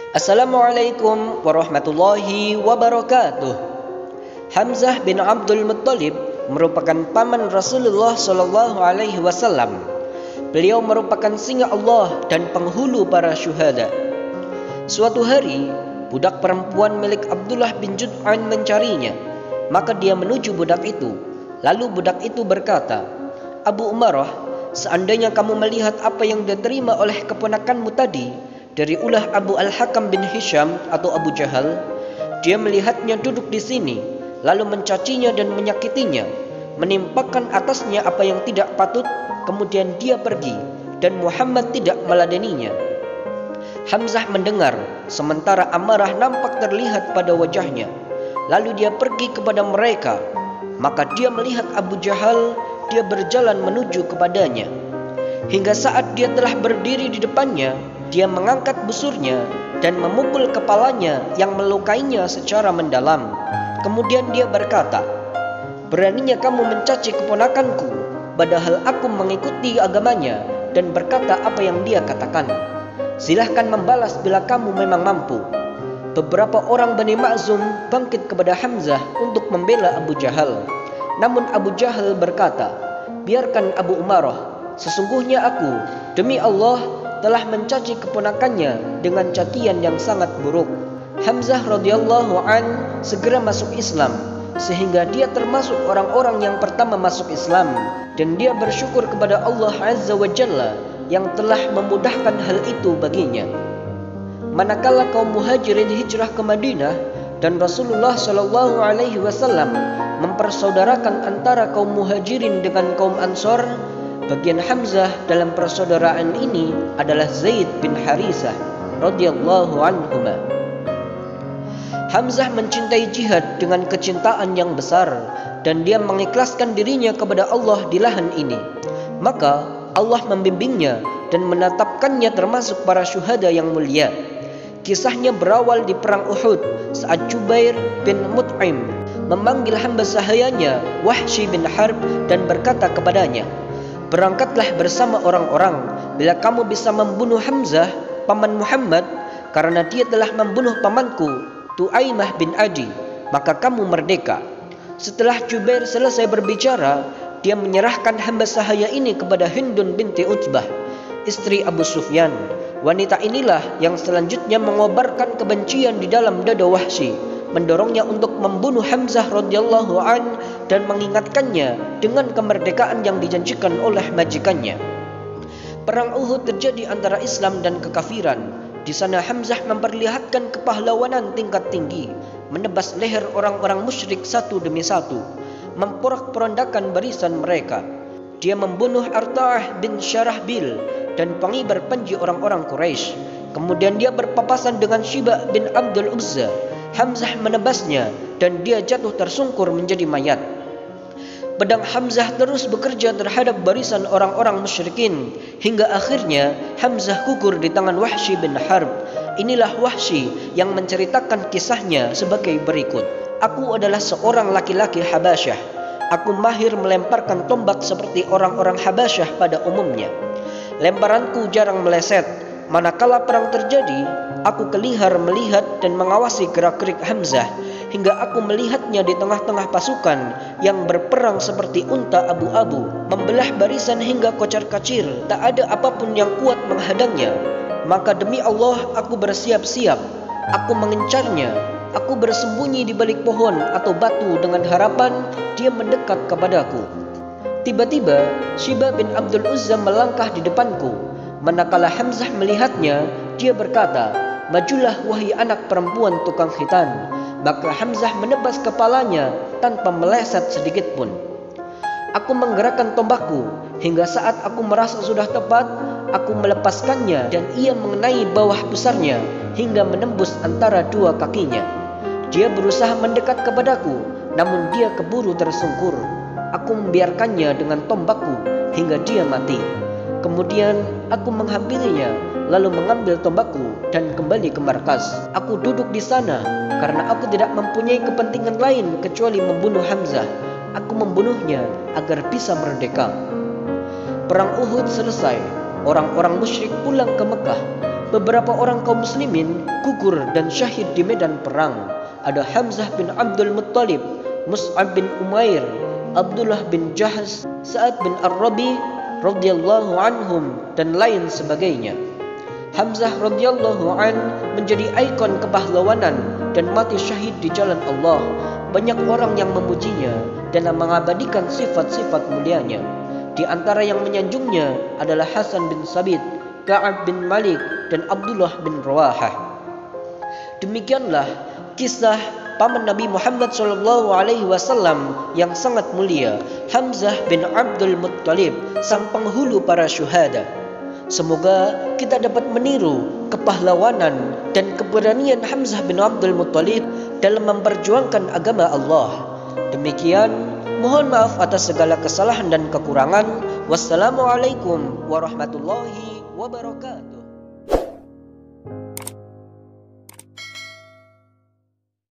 Assalamualaikum warahmatullahi wabarakatuh. Hamzah bin Abdul Muttalib merupakan paman Rasulullah Shallallahu Alaihi Wasallam. Beliau merupakan singa Allah dan penghulu para syuhada. Suatu hari, budak perempuan milik Abdullah bin Jud'an mencarinya. Maka dia menuju budak itu. Lalu budak itu berkata, "Abu Umarah, seandainya kamu melihat apa yang diterima oleh keponakanmu tadi dari ulah Abu Al-Hakam bin Hisham atau Abu Jahal, dia melihatnya duduk di sini, lalu mencacinya dan menyakitinya, menimpakan atasnya apa yang tidak patut, kemudian dia pergi, dan Muhammad tidak meladeninya." Hamzah mendengar, sementara amarah nampak terlihat pada wajahnya. Lalu dia pergi kepada mereka. Maka dia melihat Abu Jahal, dia berjalan menuju kepadanya. Hingga saat dia telah berdiri di depannya, dia mengangkat busurnya dan memukul kepalanya yang melukainya secara mendalam. Kemudian dia berkata, "Beraninya kamu mencaci keponakanku, padahal aku mengikuti agamanya dan berkata apa yang dia katakan. Silahkan membalas bila kamu memang mampu." Beberapa orang Bani Makhzum bangkit kepada Hamzah untuk membela Abu Jahal. Namun Abu Jahal berkata, "Biarkan Abu Umarah, sesungguhnya aku, demi Allah, telah mencaci keponakannya dengan cacian yang sangat buruk." Hamzah radhiyallahu an segera masuk Islam, sehingga dia termasuk orang-orang yang pertama masuk Islam, dan dia bersyukur kepada Allah Azza wa Jalla yang telah memudahkan hal itu baginya. Manakala kaum Muhajirin hijrah ke Madinah dan Rasulullah Shallallahu Alaihi Wasallam mempersaudarakan antara kaum Muhajirin dengan kaum Ansor, bagian Hamzah dalam persaudaraan ini adalah Zaid bin Harisah radhiyallahu anhuma. Hamzah mencintai jihad dengan kecintaan yang besar, dan dia mengikhlaskan dirinya kepada Allah di lahan ini. Maka Allah membimbingnya dan menetapkannya termasuk para syuhada yang mulia. Kisahnya berawal di perang Uhud saat Jubair bin Mut'im memanggil hamba sahayanya Wahsy bin Harb dan berkata kepadanya, "Berangkatlah bersama orang-orang bila kamu bisa membunuh Hamzah, paman Muhammad, karena dia telah membunuh pamanku Tu'aimah bin Adi, maka kamu merdeka." Setelah Jubair selesai berbicara, dia menyerahkan hamba sahaya ini kepada Hindun binti Utbah, istri Abu Sufyan. Wanita inilah yang selanjutnya mengobarkan kebencian di dalam dada Wahsy, mendorongnya untuk membunuh Hamzah radhiyallahu an dan mengingatkannya dengan kemerdekaan yang dijanjikan oleh majikannya. Perang Uhud terjadi antara Islam dan kekafiran. Di sana Hamzah memperlihatkan kepahlawanan tingkat tinggi, menebas leher orang-orang musyrik satu demi satu, memporak-porandakan barisan mereka. Dia membunuh Arta'ah bin Syarahbil dan pengibar panji orang-orang Quraisy. Kemudian dia berpapasan dengan Syiba bin Abdul Uzza. Hamzah menebasnya dan dia jatuh tersungkur menjadi mayat. Pedang Hamzah terus bekerja terhadap barisan orang-orang musyrikin, hingga akhirnya Hamzah gugur di tangan Wahsy bin Harb. Inilah Wahsy yang menceritakan kisahnya sebagai berikut. "Aku adalah seorang laki-laki Habasyah. Aku mahir melemparkan tombak seperti orang-orang Habasyah pada umumnya. Lemparanku jarang meleset. Manakala perang terjadi, aku kelihar melihat dan mengawasi gerak-gerik Hamzah, hingga aku melihatnya di tengah-tengah pasukan yang berperang seperti unta abu-abu, membelah barisan hingga kocar-kacir, tak ada apapun yang kuat menghadangnya. Maka demi Allah aku bersiap-siap, aku mengincarnya, aku bersembunyi di balik pohon atau batu dengan harapan dia mendekat kepadaku. Tiba-tiba Syiba bin Abdul Uzza melangkah di depanku. Manakala Hamzah melihatnya, dia berkata, 'Majulah wahai anak perempuan tukang khitan.' Maka Hamzah menebas kepalanya tanpa meleset sedikit pun. Aku menggerakkan tombakku, hingga saat aku merasa sudah tepat, aku melepaskannya dan ia mengenai bawah pusarnya hingga menembus antara dua kakinya. Dia berusaha mendekat kepadaku, namun dia keburu tersungkur. Aku membiarkannya dengan tombakku hingga dia mati. Kemudian aku menghampirinya, lalu mengambil tombakku dan kembali ke markas. Aku duduk di sana karena aku tidak mempunyai kepentingan lain kecuali membunuh Hamzah. Aku membunuhnya agar bisa merdeka. Perang Uhud selesai. Orang-orang musyrik pulang ke Mekah. beberapa orang kaum muslimin gugur dan syahid di medan perang. Ada Hamzah bin Abdul Muttalib, Mus'ab bin Umair, Abdullah bin Jahsh, Sa'ad bin Ar-Rabi radhiyallahu anhum dan lain sebagainya. Hamzah radhiyallahu an menjadi ikon kepahlawanan dan mati syahid di jalan Allah. Banyak orang yang memujinya dan mengabadikan sifat-sifat mulianya. Di antara yang menyanjungnya adalah Hasan bin Sabit, Ka'ab bin Malik dan Abdullah bin Rawahah. Demikianlah kisah paman Nabi Muhammad SAW yang sangat mulia, Hamzah bin Abdul Muttalib, sang penghulu para syuhada. Semoga kita dapat meniru kepahlawanan dan keberanian Hamzah bin Abdul Muttalib dalam memperjuangkan agama Allah. Demikian, mohon maaf atas segala kesalahan dan kekurangan. Wassalamualaikum warahmatullahi wabarakatuh.